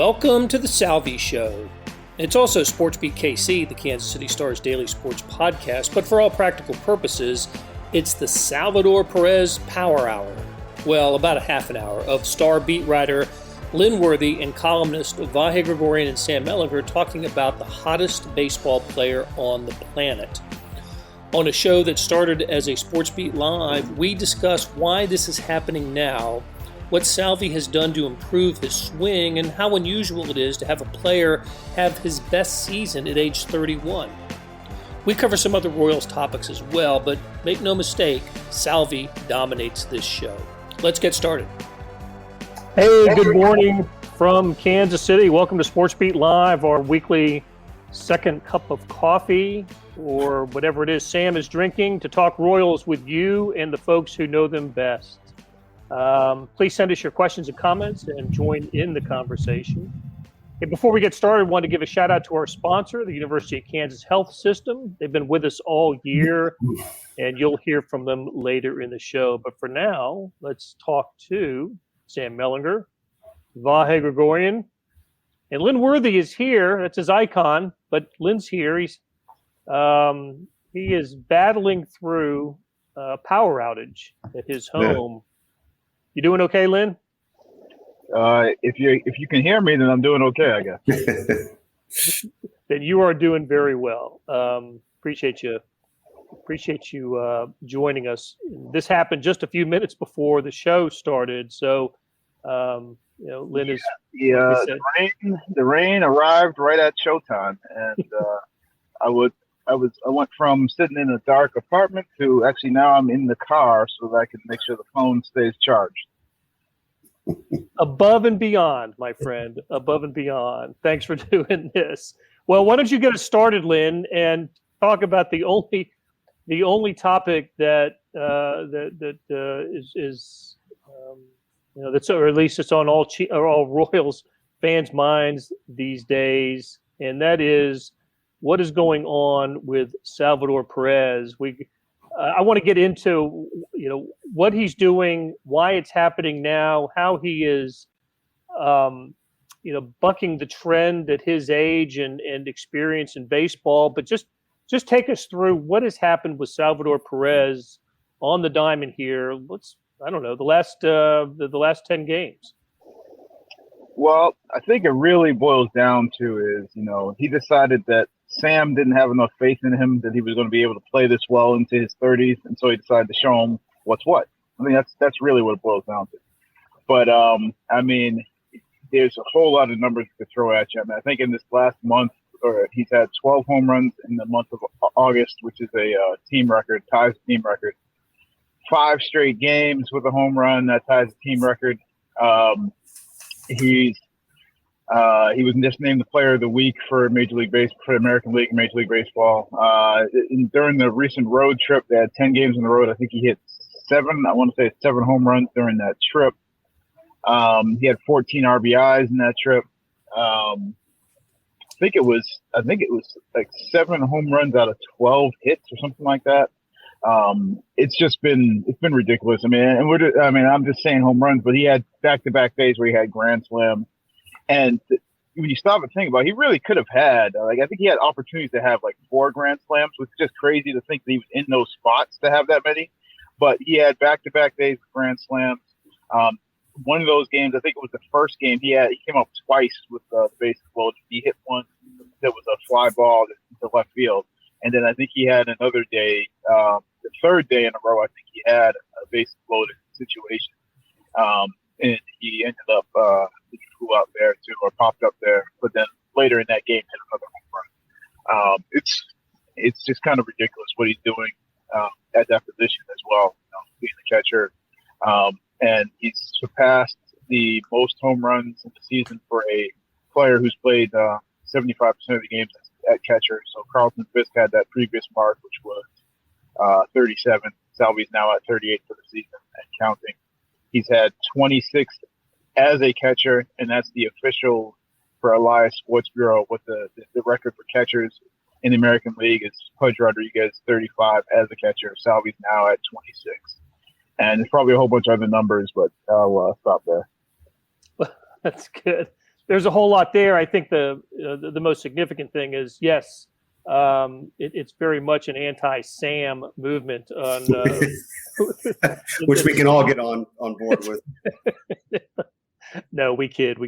Welcome to the Salvy Show. It's also SportsBeat KC, the Kansas City Star's daily sports podcast, but for all practical purposes, it's the Salvador Perez Power Hour. Well, about a half an hour of star beat writer Lynn Worthy and columnist Vahe, Gregorian, and Sam Mellinger talking about the hottest baseball player on the planet. On a show that started as a SportsBeat Live, we discuss why this is happening now, what Salvy has done to improve his swing, and how unusual it is to have a player have his best season at age 31. We cover some other Royals topics as well, but make no mistake, Salvy dominates this show. Let's get started. Hey, good morning from Kansas City. Welcome to SportsBeat Live, our weekly second cup of coffee or whatever it is Sam is drinking to talk Royals with you and the folks who know them best. Please send us your questions and comments and join in the conversation. And before we get started, I want to give a shout out to our sponsor, the University of Kansas Health System. They've been with us all year, and you'll hear from them later in the show. But for now, let's talk to Sam Mellinger, Vahe Gregorian, and Lynn Worthy is here. That's his icon, but Lynn's here. He is battling through a power outage at his home. You doing okay, Lynn? If you can hear me, then I'm doing okay, I guess. Then you are doing very well. Appreciate you joining us. This happened just a few minutes before the show started, so Lynn is. The rain arrived right at showtime, and I went from sitting in a dark apartment to actually now I'm in the car so that I can make sure the phone stays charged. Above and beyond, my friend. Above and beyond. Thanks for doing this. Well, why don't you get us started, Lynn, and talk about the only topic that is that's, or at least it's on all Royals fans' minds these days, and that is what is going on with Salvador Perez. I want to get into what he's doing, why it's happening now, how he is bucking the trend at his age and experience in baseball. But just take us through what has happened with Salvador Perez on the diamond here. The last 10 games. Well, I think it really boils down to is, he decided that Sam didn't have enough faith in him that he was going to be able to play this well into his 30s, and so he decided to show him what's what. I mean, that's really what it boils down to. But, there's a whole lot of numbers to throw at you. I mean, I think in this last month, he's had 12 home runs in the month of August, which is a team record, ties the team record. 5 straight games with a home run, that ties the team record. He was just named the Player of the Week for for American League and Major League Baseball. During the recent road trip, they had 10 games on the road. I think he hit 7 home runs during that trip. He had 14 RBIs in that trip. I think it was like 7 home runs out of 12 hits or something like that. It's been ridiculous. I mean, I'm just saying home runs, but he had back-to-back days where he had grand slams. And when you stop and think about it, he really could have had, I think he had opportunities to have 4 grand slams, which is just crazy to think that he was in those spots to have that many. But he had back-to-back days with grand slams. One of those games, I think it was the first game, he came up twice with the bases loaded. He hit one that was a fly ball to left field. And then I think he had another day, the third day in a row, I think he had a bases loaded situation. And he ended up he flew out there too, or popped up there. But then later in that game, hit another home run. It's just kind of ridiculous what he's doing at that position as well, being the catcher. And he's surpassed the most home runs in the season for a player who's played 75% of the games at catcher. So Carlton Fisk had that previous mark, which was 37. Salvy's now at 38 for the season and counting. He's had 26 as a catcher, and that's the official for Elias Sports Bureau. What the record for catchers in the American League is Pudge Rodriguez, 35 as a catcher. Salvy's now at 26. And there's probably a whole bunch of other numbers, but I'll stop there. That's good. there's a whole lot there. I think the most significant thing is, yes, it's very much an anti-Sam movement on which we can all get on board with. No, we kid.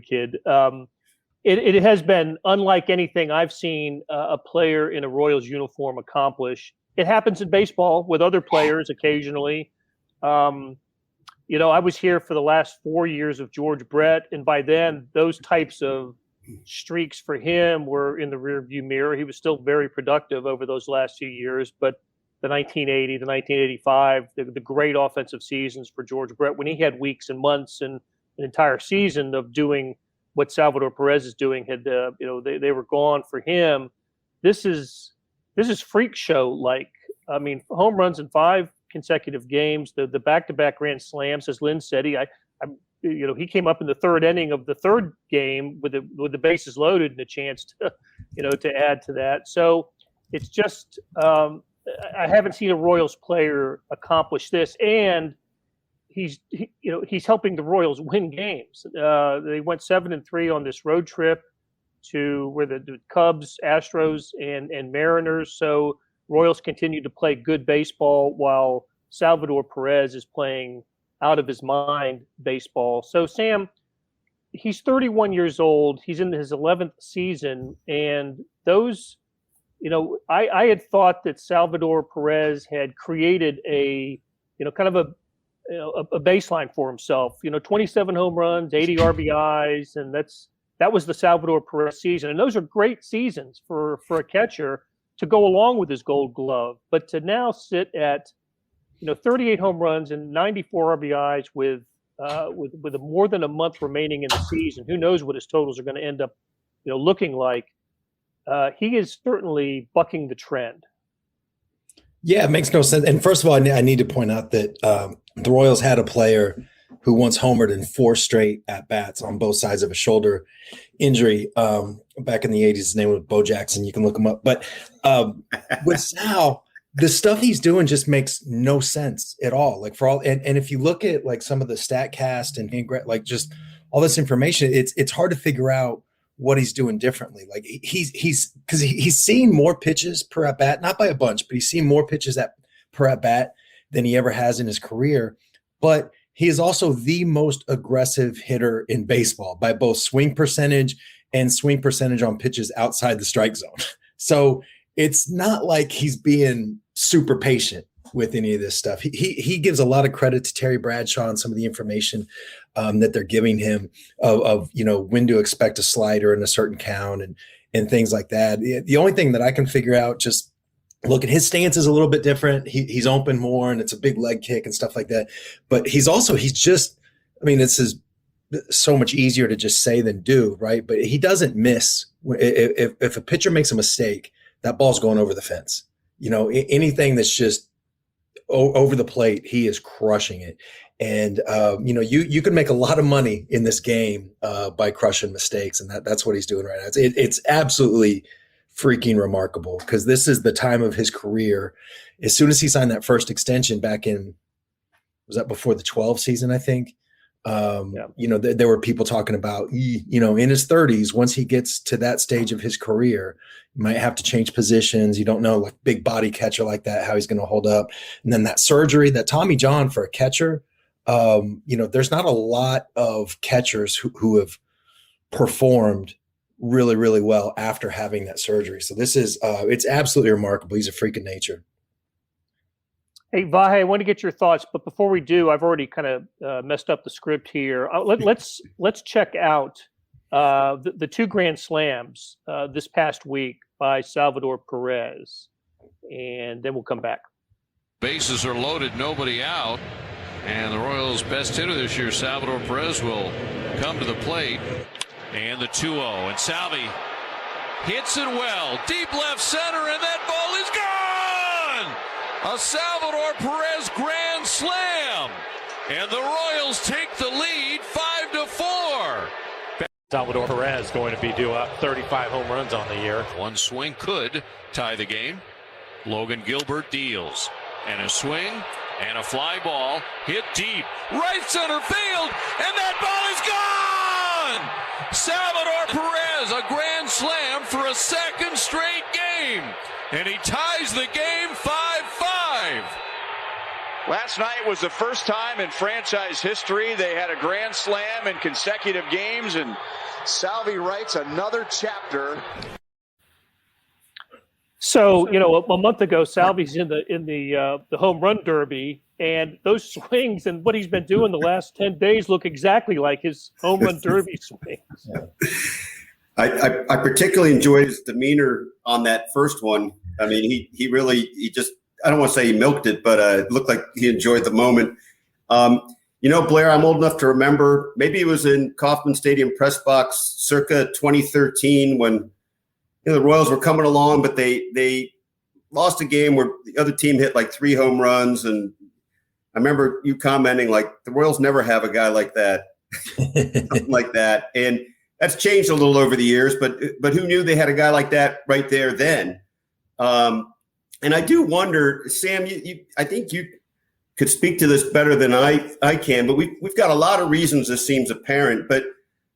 It has been unlike anything I've seen a player in a Royals uniform accomplish. It happens in baseball with other players occasionally. I was here for the last 4 years of George Brett, and by then those types of streaks for him were in the rearview mirror. He was still very productive over those last few years, but the 1980, the 1985, the great offensive seasons for George Brett, when he had weeks and months and an entire season of doing what Salvador Perez is doing, they were gone for him. This is freak show like. I mean, home runs in 5 consecutive games, the back-to-back grand slams, as Lynn said. He came up in the third inning of the third game with the bases loaded and a chance to add to that. So it's just I haven't seen a Royals player accomplish this, and he's helping the Royals win games. They went 7-3 on this road trip to where the Cubs, Astros, and Mariners. So Royals continue to play good baseball while Salvador Perez is playing out of his mind baseball. So Sam, he's 31 years old. He's in his 11th season, and those, I had thought that Salvador Perez had created a baseline for himself. 27 home runs, 80 RBIs, and that was the Salvador Perez season. And those are great seasons for a catcher to go along with his Gold Glove. But to now sit at 38 home runs and 94 RBIs with more than a month remaining in the season, who knows what his totals are going to end up looking like. He is certainly bucking the trend. Yeah, it makes no sense. And first of all, I need to point out that the Royals had a player who once homered in 4 straight at-bats on both sides of a shoulder injury back in the 80s. His name was Bo Jackson. You can look him up. But with Sal, the stuff he's doing just makes no sense at all. And if you look at like some of the StatCast and like just all this information, it's hard to figure out what he's doing differently. Like he's seeing more pitches per at bat, not by a bunch, but he's seeing more pitches per at bat than he ever has in his career. But he is also the most aggressive hitter in baseball by both swing percentage and swing percentage on pitches outside the strike zone. So it's not like he's being super patient with any of this stuff. He gives a lot of credit to Terry Bradshaw on some of the information that they're giving him of when to expect a slider in a certain count and things like that. The only thing that I can figure out, just look at his stance is a little bit different. He's open more and it's a big leg kick and stuff like that. But this is so much easier to just say than do, right? But he doesn't miss. If a pitcher makes a mistake, that ball's going over the fence. Anything that's just over the plate, he is crushing it. And, you can make a lot of money in this game by crushing mistakes. And that's what he's doing right now. It's absolutely freaking remarkable, because this is the time of his career. As soon as he signed that first extension back in, was that before the 12 season, I think? There were people talking about, in his 30s, once he gets to that stage of his career, he might have to change positions. You don't know, like big body catcher like that, how he's going to hold up. And then that surgery, that Tommy John for a catcher, there's not a lot of catchers who have performed really, really well after having that surgery. So this is, it's absolutely remarkable. He's a freak of nature. Hey, Vahe, I want to get your thoughts, but before we do, I've already kind of messed up the script here. Let's check out the 2 grand slams this past week by Salvador Perez, and then we'll come back. Bases are loaded, nobody out, and the Royals' best hitter this year, Salvador Perez, will come to the plate. And the 2-0, and Salvy hits it well, deep left center, and that ball is gone! A Salvador Perez grand slam, and the Royals take the lead 5-4. Salvador Perez going to be due up 35 home runs on the year. One swing could tie the game. Logan Gilbert deals, and a swing, and a fly ball hit deep, right center field, and that ball is gone! Salvador Perez, a grand slam for a second straight game. And he ties the game 5-5. Last night was the first time in franchise history they had a grand slam in consecutive games, and Salvy writes another chapter. So, a month ago, Salvy's in the home run derby, and those swings and what he's been doing the last 10 days look exactly like his home run derby swings. I particularly enjoyed his demeanor on that first one. I mean, he just, I don't want to say he milked it, but it looked like he enjoyed the moment. Blair, I'm old enough to remember, maybe it was in Kauffman Stadium press box circa 2013 when the Royals were coming along, but they lost a game where the other team hit like 3 home runs. And I remember you commenting like the Royals never have a guy like that, something like that. And that's changed a little over the years, but who knew they had a guy like that right there then? And I do wonder, Sam, I think you could speak to this better than I can, but we've got a lot of reasons this seems apparent. But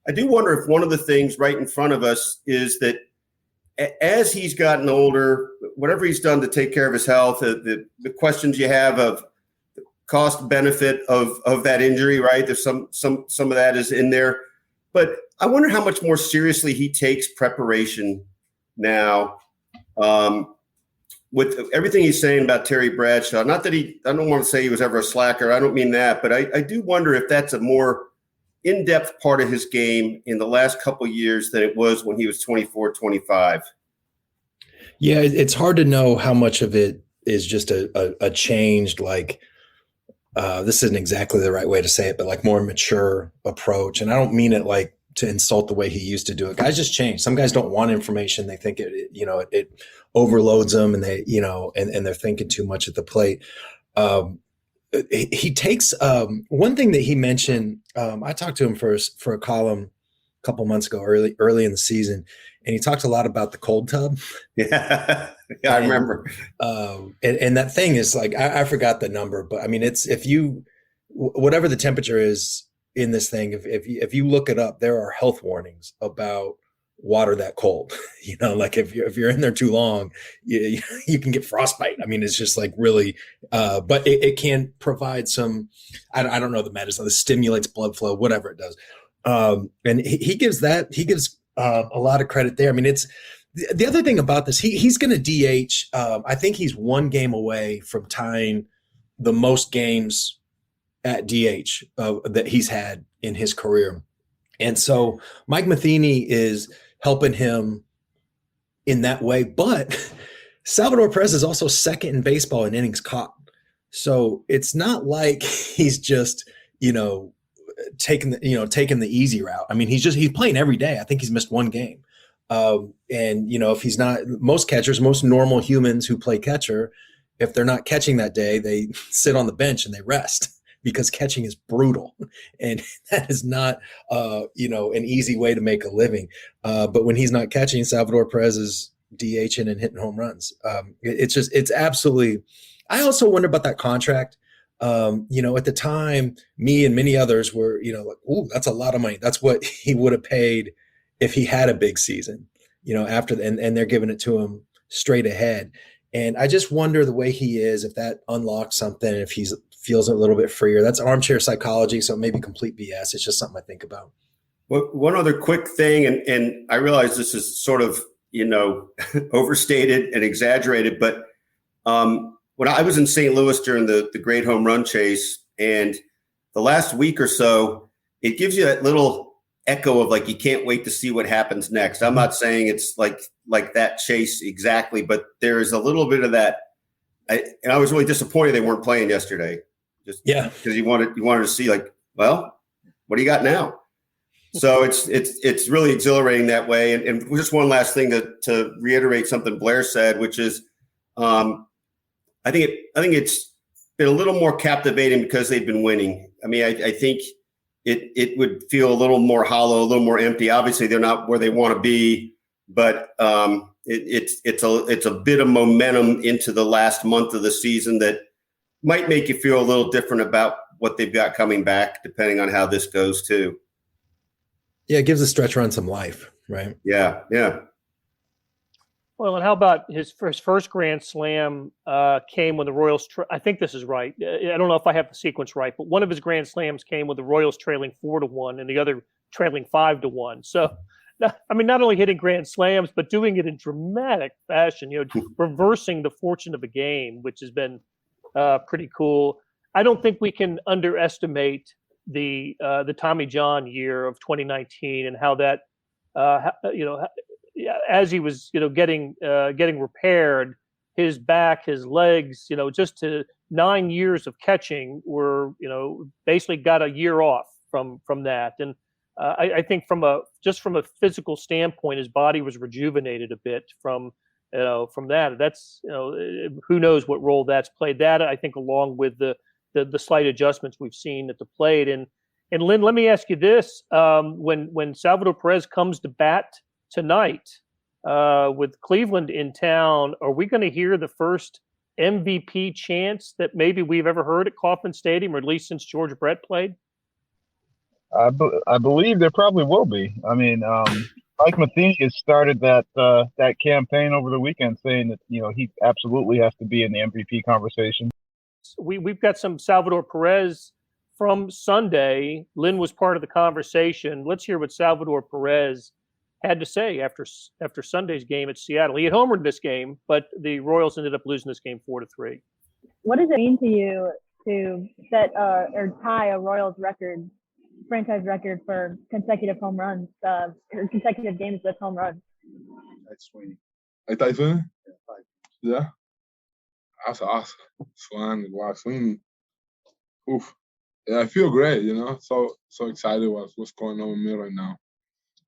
I do wonder if one of the things right in front of us is that as he's gotten older, whatever he's done to take care of his health, the questions you have of the cost benefit of that injury, right? There's some of that is in there. But I wonder how much more seriously he takes preparation now. With everything he's saying about Terry Bradshaw, not that I don't want to say he was ever a slacker. I don't mean that, but I do wonder if that's a more in-depth part of his game in the last couple of years than it was when he was 24, 25. Yeah, it's hard to know how much of it is just a changed, like, this isn't exactly the right way to say it, but like more mature approach. And I don't mean it like to insult the way he used to do it. Guys just change. Some guys don't want information. They think it overloads them, and they, and they're thinking too much at the plate. He takes one thing that he mentioned. I talked to him for a column a couple months ago, early in the season, and he talked a lot about the cold tub. Yeah, I remember. And that thing is like, I forgot the number, but I mean, it's whatever the temperature is in this thing, if you look it up, there are health warnings about water that cold. Like if you're in there too long, you can get frostbite. I mean, it's just like really, but it can provide some, I don't know the medicine, it stimulates blood flow, whatever it does. And he gives a lot of credit there. I mean, it's the other thing about this, he's going to DH. I think he's one game away from tying the most games at DH that he's had in his career. And so Mike Matheny is helping him in that way. But Salvador Perez is also second in baseball in innings caught. So it's not like he's just, taking the easy route. I mean, he's playing every day. I think he's missed one game. And if he's not, most catchers, most normal humans who play catcher, if they're not catching that day, they sit on the bench and they rest, because catching is brutal, and that is not, an easy way to make a living. But when he's not catching, Salvador Perez is DHing and hitting home runs. It's absolutely. I also wonder about that contract. At the time, me and many others were, like, ooh, that's a lot of money. That's what he would have paid if he had a big season, and they're giving it to him straight ahead. And I just wonder the way he is, if that unlocks something, if he feels a little bit freer. That's armchair psychology, so it may be complete BS. It's just something I think about. Well, one other quick thing, and I realize this is sort of, overstated and exaggerated, but when I was in St. Louis during the great home run chase, and the last week or so, it gives you that little echo of like, you can't wait to see what happens next. I'm not saying it's like that chase exactly, but there's a little bit of that. And I was really disappointed they weren't playing yesterday. Because you wanted to see, like, well, what do you got now? So it's really exhilarating that way. And just one last thing to reiterate something Blair said, which is, I think it's been a little more captivating because they've been winning. I mean, I think it would feel a little more hollow, a little more empty. Obviously, they're not where they want to be, but it's a bit of momentum into the last month of the season that might make you feel a little different about what they've got coming back, depending on how this goes too. Yeah, it gives a stretch run some life, right? Yeah. Well, and how about his first Grand Slam came when the Royals, I think this is right. I don't know if I have the sequence right, but one of his Grand Slams came with the Royals trailing 4-1 and the other trailing 5-1. So, I mean, not only hitting Grand Slams, but doing it in dramatic fashion, reversing the fortune of a game, which has been pretty cool. I don't think we can underestimate the Tommy John year of 2019 and how that, as he was, getting repaired, his back, his legs, just to 9 years of catching were, basically got a year off from that. And I think from a physical standpoint, his body was rejuvenated a bit from that. That's, who knows what role that's played. That, I think, along with the slight adjustments we've seen at the plate. And Lynn, let me ask you this: when Salvador Perez comes to bat tonight with Cleveland in town, are we going to hear the first MVP chants that maybe we've ever heard at Kauffman Stadium, or at least since George Brett played? I believe there probably will be. I mean, Mike Matheny has started that campaign over the weekend, saying that he absolutely has to be in the MVP conversation. We've got some Salvador Perez from Sunday. Lynn was part of the conversation. Let's hear what Salvador Perez had to say after Sunday's game at Seattle. He had homered this game, but the Royals ended up losing this game 4-3. What does it mean to you to set or tie a Royals franchise record for consecutive home runs, or consecutive games with home runs? That's Sweeney. Hey, Tyson? Yeah. That's awesome. Sweeney. Oof. Yeah, I feel great, so excited what's going on with me right now.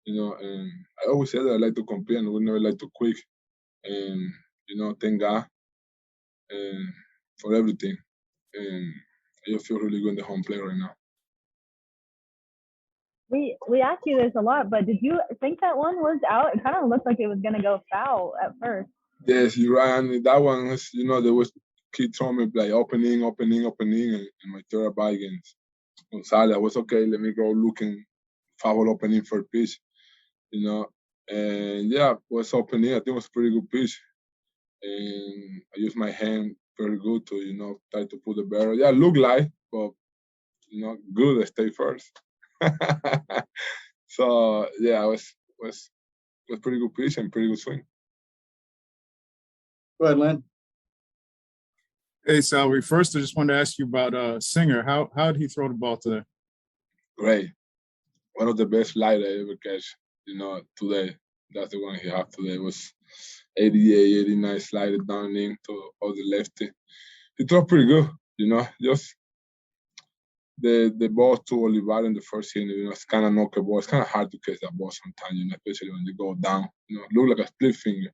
And I always say that I like to compete and we never like to quit. And, thank God and for everything. And I just feel really good in the home plate right now. We asked you this a lot, but did you think that one was out? It kind of looked like it was going to go foul at first. Yes, you're right. And that one was, there was keep throwing me like opening, and my third ball against Gonzalez. I was okay. Let me go looking foul opening for pitch, and yeah, was opening. I think it was a pretty good pitch, and I used my hand very good to try to put the barrel. Yeah, look like, but good. I stay first. So yeah, it was pretty good pitch and pretty good swing. Go ahead, Lynn. Hey, Salvy. First, I just wanted to ask you about Singer. How did he throw the ball today? Great. One of the best sliders I ever catch, today. That's the one he had today. It was 88, 89 slider down in to all the lefty. He threw pretty good, just the ball to Olivar in the first inning, it's kind of knock a ball. It's kind of hard to catch that ball sometimes, especially when they go down. Look like a split finger.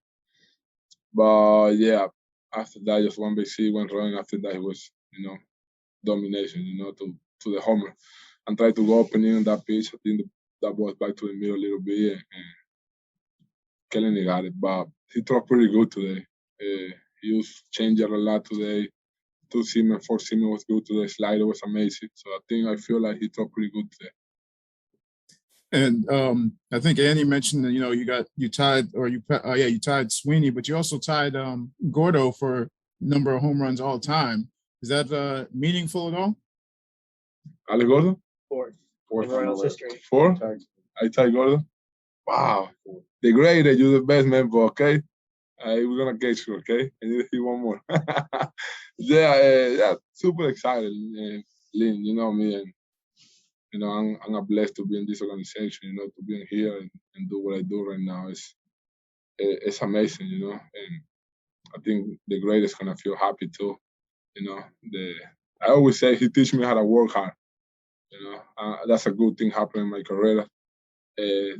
But yeah, after that, just one big C went running. After that, it was, domination, to the homer. And try to go opening on that pitch. I think that ball back to the middle a little bit, and Kelly got it. But he threw pretty good today. He used changer a lot today. 2-seam and 4-seam was good today. Slider was amazing. So I feel like he threw pretty good today. And I think Andy mentioned that you tied Sweeney, but you also tied Gordo for number of home runs all time. Is that meaningful at all? Ale Gordo? Fourth. In Royals history. 4? I tied Gordo. Wow. The greatest, you're the best man, but okay. We're gonna get you, okay? I need to see one more. Yeah, super excited, Lynn. You know me, and I'm blessed to be in this organization. To be in here and do what I do right now. It's amazing, And I think the greatest gonna feel happy too. I always say he teach me how to work hard. That's a good thing happening in my career.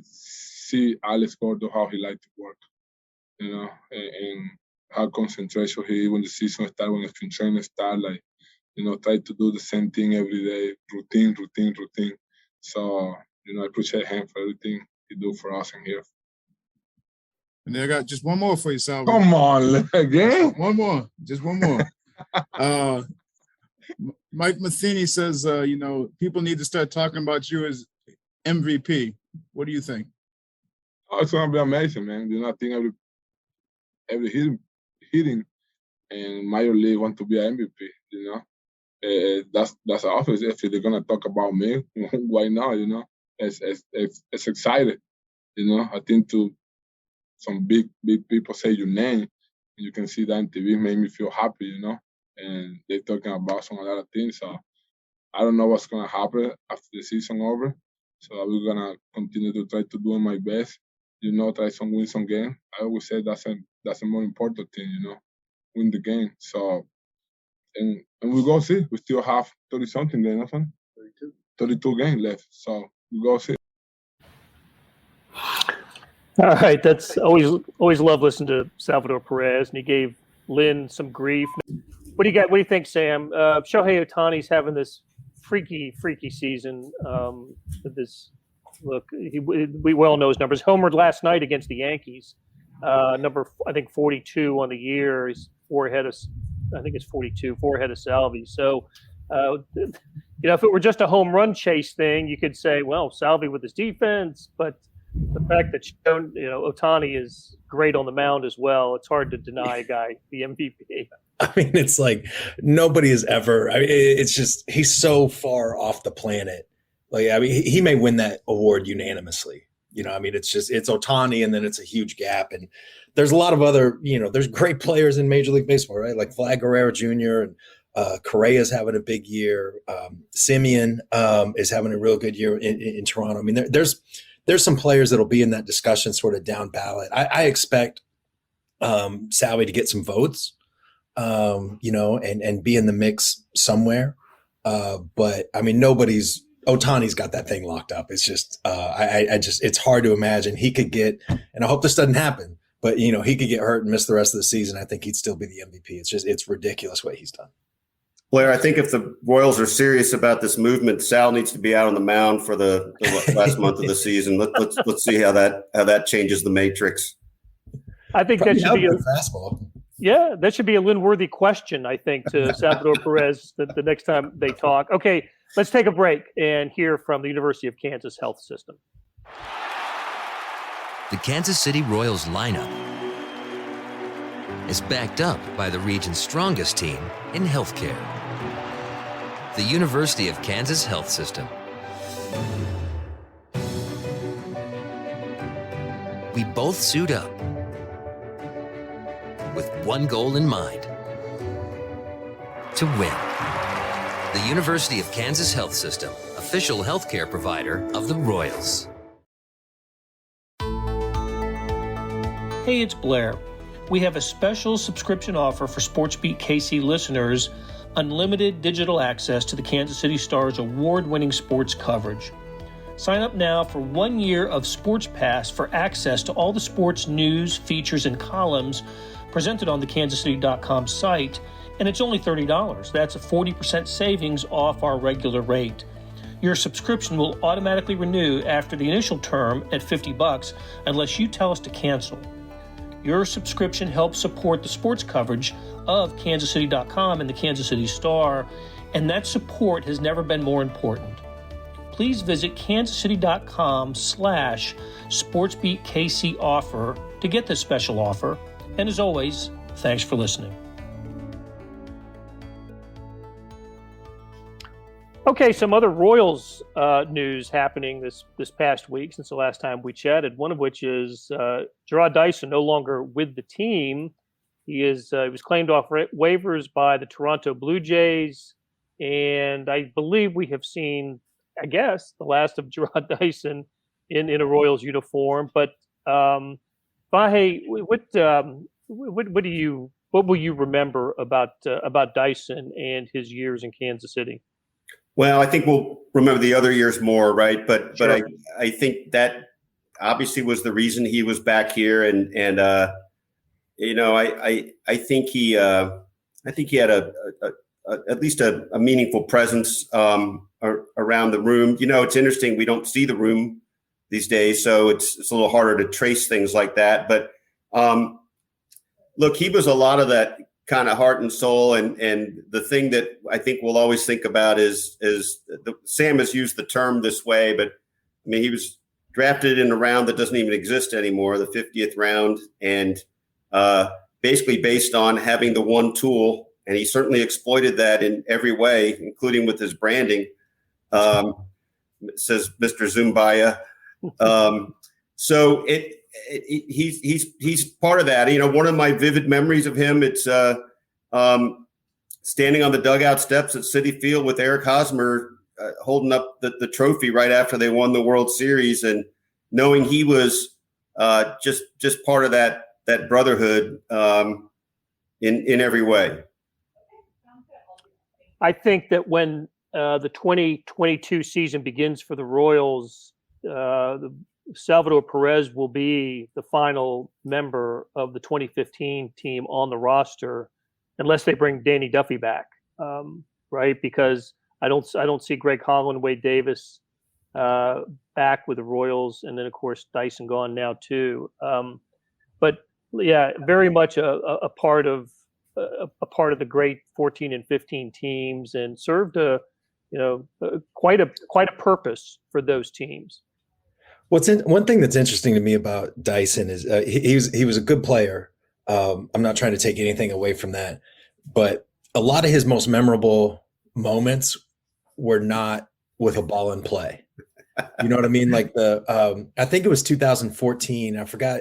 See Alex Gordo how he like to work. And how concentration he when the season starts, when the spring training starts, try to do the same thing every day, routine. So, I appreciate him for everything he do for us in here. And I got just one more for you, Salvy. Come on, again? Just one more. Mike Matheny says, people need to start talking about you as MVP. What do you think? Oh, it's gonna be amazing, man. I think every hitting and major league want to be an MVP. That's obvious. If they're gonna talk about me, why not? It's exciting. I think to some big people say your name, you can see that on TV, made me feel happy. And they're talking about some other things. So I don't know what's gonna happen after the season over. So we're gonna continue to try to do my best. Try to win some game. I always say that's a more important thing. Win the game. So and we go see. We still have 30-something games, nothing. 32 games left. So we go see. All right, that's always love listening to Salvador Perez, and he gave Lynn some grief. What do you got? What do you think, Sam? Shohei Ohtani's having this freaky season. We well know his numbers. Homered last night against the Yankees. Number, I think, 42 on the year. He's 4 ahead of, I think it's 42, 4 ahead of Salvy. So, if it were just a home run chase thing, you could say, well, Salvy with his defense, but the fact that Ohtani is great on the mound as well, it's hard to deny a guy the MVP. I mean, it's like nobody has ever. I mean, it's just he's so far off the planet. Like, I mean, he may win that award unanimously. I mean, it's Ohtani, and then it's a huge gap. And there's a lot of other, there's great players in Major League Baseball, right? Like Vlad Guerrero Jr. and Correa's having a big year. Simeon is having a real good year in Toronto. I mean, there's some players that'll be in that discussion sort of down ballot. I expect Salvy to get some votes, and be in the mix somewhere. But I mean, Ohtani's got that thing locked up. It's just, it's hard to imagine he could get, and I hope this doesn't happen, but he could get hurt and miss the rest of the season. I think he'd still be the MVP. It's ridiculous what he's done. Blair, I think if the Royals are serious about this movement, Sal needs to be out on the mound for the last month of the season. Let's see how that changes the matrix. I think that should be a fastball. Yeah, that should be a Lynn Worthy question, I think, to Salvador Perez the next time they talk. Okay, let's take a break and hear from the University of Kansas Health System. The Kansas City Royals lineup is backed up by the region's strongest team in healthcare. The University of Kansas Health System. We both suit up with one goal in mind: to win. The University of Kansas Health System, official healthcare provider of the Royals. Hey, it's Blair. We have a special subscription offer for SportsBeat KC listeners: unlimited digital access to the Kansas City Star's award-winning sports coverage. Sign up now for 1 year of Sports Pass for access to all the sports news, features, and columns presented on the kansascity.com site, and it's only $30. That's a 40% savings off our regular rate. Your subscription will automatically renew after the initial term at $50 unless you tell us to cancel. Your subscription helps support the sports coverage of kansascity.com and the Kansas City Star, and that support has never been more important. Please visit kansascity.com/SportsBeatKC offer to get this special offer. And as always, thanks for listening. Okay, some other Royals news happening this past week since the last time we chatted. One of which is Jarrod Dyson no longer with the team. He was claimed off waivers by the Toronto Blue Jays, and I believe we have seen, I guess, the last of Jarrod Dyson in a Royals uniform. But Vahe, what will you remember about Dyson and his years in Kansas City? Well, I think we'll remember the other years more, right? But Sure. I think that obviously was the reason he was back here, and I think he had at least a meaningful presence around the room. It's interesting, we don't see the room these days, so it's a little harder to trace things like that. But look, he was a lot of that kind of heart and soul, and the thing that I think we'll always think about is Sam has used the term this way, but I mean, he was drafted in a round that doesn't even exist anymore, the 50th round, and basically based on having the one tool, and he certainly exploited that in every way, including with his branding, says Mr. Zumbaya. So he's part of that. You know, one of my vivid memories of him, it's standing on the dugout steps at Citi Field with Eric Hosmer holding up the trophy right after they won the World Series, and knowing he was just part of that brotherhood in every way. I think that when the 2022 season begins for the Royals, Salvador Perez will be the final member of the 2015 team on the roster, unless they bring Danny Duffy back, right? Because I don't see Greg Holland, Wade Davis back with the Royals, and then of course Dyson gone now too. But yeah, very much a part of the great 14 and 15 teams, and served quite a purpose for those teams. One thing that's interesting to me about Dyson is he was a good player. I'm not trying to take anything away from that, but a lot of his most memorable moments were not with a ball in play. You know what I mean? Like I think it was 2014. I forgot.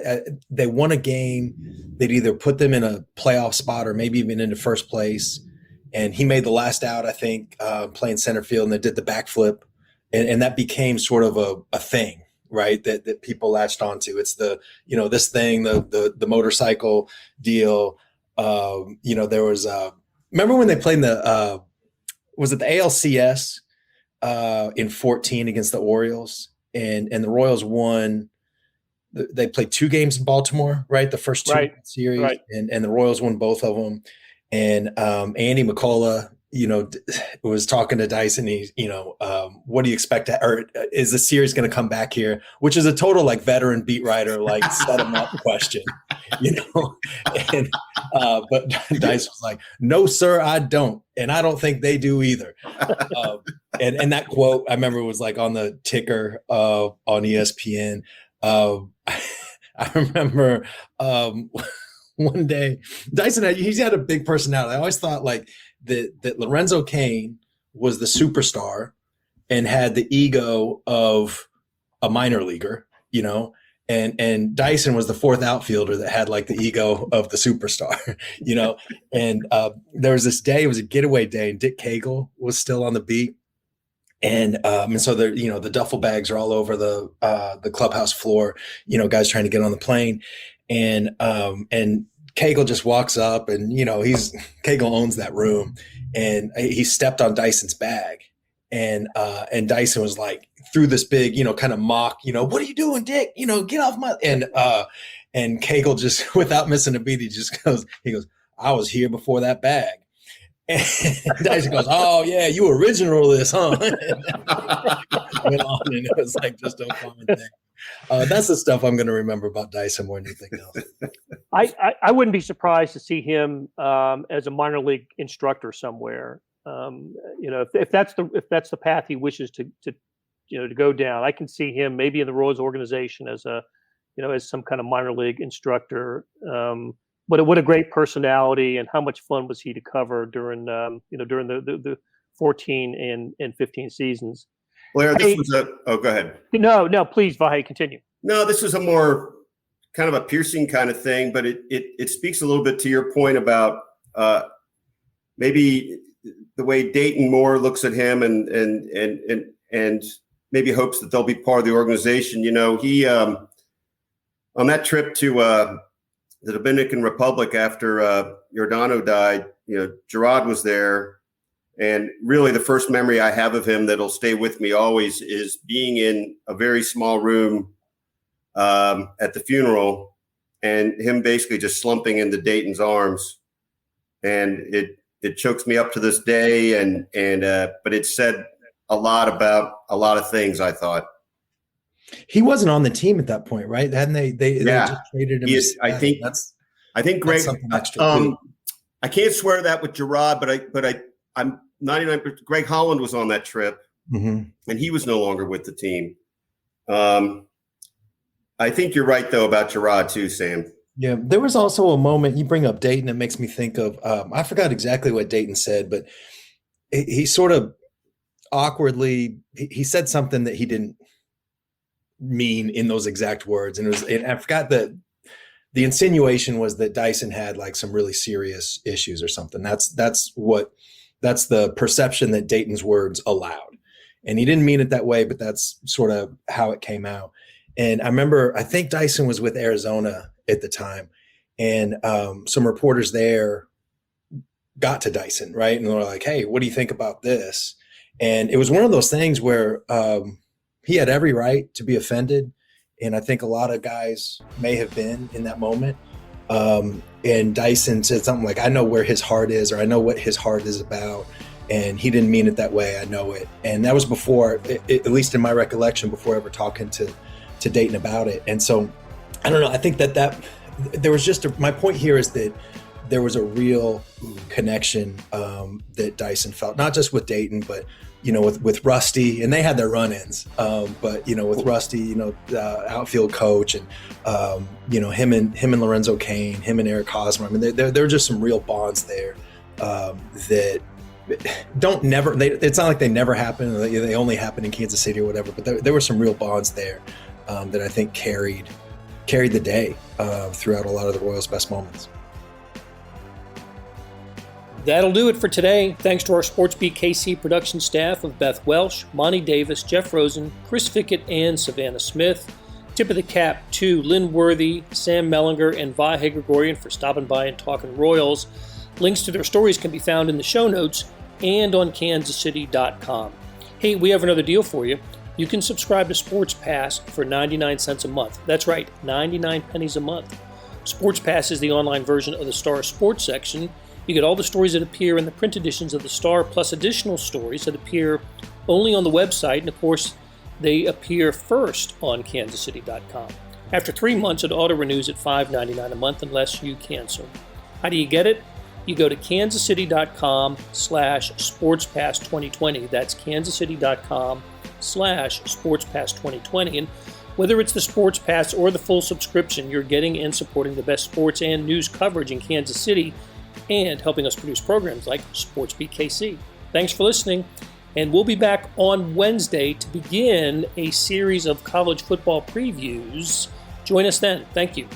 They won a game. They'd either put them in a playoff spot or maybe even into first place. And he made the last out, I think, playing center field, and they did the backflip. And that became sort of a thing, right? That people latched onto. It's this thing, the motorcycle deal. There was remember when they played was it the ALCS in 14 against the Orioles, and the Royals won. They played 2 games in Baltimore, right? The first 2 series, right. And the Royals won both of them. And Andy McCullough, was talking to Dyson. What do you expect? Or is the series going to come back here? Which is a total like veteran beat writer, like set him up question, And but Dyson was like, "No, sir, I don't, and I don't think they do either." And that quote, I remember, was like on the ticker on ESPN. I remember one day Dyson, he's had a big personality. I always thought like that Lorenzo Cain was the superstar and had the ego of a minor leaguer, and Dyson was the 4th outfielder that had like the ego of the superstar, and there was this day, it was a getaway day, and Dick Cagle was still on the beat. And so the duffel bags are all over the clubhouse floor, guys trying to get on the plane. And Cagle just walks up, and Cagle owns that room, and he stepped on Dyson's bag, and Dyson was like, threw this big kind of mock, "What are you doing, Dick? Get off my," and Cagle just, without missing a beat, he goes, "I was here before that bag." And Dyson goes, "Oh yeah, you original this, huh?" Went on, and it was like just a common thing. That's the stuff I'm going to remember about Dyson more than anything else. I wouldn't be surprised to see him as a minor league instructor somewhere. If that's the path he wishes to go down, I can see him maybe in the Royals organization as as some kind of minor league instructor. But what a great personality, and how much fun was he to cover during the 14 and 15 seasons. Blair, this was go ahead. No, please, Vahe, continue. No, this is a more kind of a piercing kind of thing, but it speaks a little bit to your point about maybe the way Dayton Moore looks at him and maybe hopes that they'll be part of the organization. He on that trip to the Dominican Republic after Giordano died, Gerard was there. And really the first memory I have of him that'll stay with me always is being in a very small room at the funeral, and him basically just slumping into Dayton's arms. And it chokes me up to this day. But it said a lot about a lot of things, I thought. He wasn't on the team at that point, right? Hadn't they just traded him? I think Greg, I can't swear that with Gerard, but I'm 99%. Greg Holland was on that trip, and he was no longer with the team. I think you're right, though, about Gerard, too, Sam. Yeah, there was also a moment, you bring up Dayton, it makes me think of, I forgot exactly what Dayton said, but he sort of awkwardly, he said something that he didn't mean in those exact words. And I forgot that the insinuation was that Dyson had like some really serious issues or something. That's the perception that Dayton's words allowed. And he didn't mean it that way, but that's sort of how it came out. And I think Dyson was with Arizona at the time, and some reporters there got to Dyson, right? And they were like, hey, what do you think about this? And it was one of those things where he had every right to be offended. And I think a lot of guys may have been in that moment. And Dyson said something like, I know where his heart is, or I know what his heart is about. And he didn't mean it that way. I know it. And that was before, at least in my recollection, before ever talking to Dayton about it. And so, I don't know. I think that there was just my point here is that there was a real connection that Dyson felt, not just with Dayton, but, with Rusty, and they had their run-ins. But, with Rusty, the outfield coach, and, him and Lorenzo Cain, him and Eric Hosmer. I mean, there are just some real bonds there that it's not like they never happen. They only happen in Kansas City or whatever, but there were some real bonds there that I think carried the day throughout a lot of the Royals' best moments. That'll do it for today. Thanks to our SportsBeat KC production staff of Beth Welsh, Monty Davis, Jeff Rosen, Chris Fickett, and Savannah Smith. Tip of the cap to Lynn Worthy, Sam Mellinger, and Vahe Gregorian for stopping by and talking Royals. Links to their stories can be found in the show notes and on kansascity.com. Hey, we have another deal for you. You can subscribe to Sports Pass for 99 cents a month. That's right, 99 pennies a month. Sports Pass is the online version of the Star Sports section. You get all the stories that appear in the print editions of the Star, plus additional stories that appear only on the website, and of course, they appear first on kansascity.com. After 3 months, it auto-renews at $5.99 a month unless you cancel. How do you get it? You go to kansascity.com/SportsPass2020. That's kansascity.com/SportsPass2020. And whether it's the Sports Pass or the full subscription, you're getting and supporting the best sports and news coverage in Kansas City and helping us produce programs like SportsBeat KC. Thanks for listening, and we'll be back on Wednesday to begin a series of college football previews. Join us then. Thank you.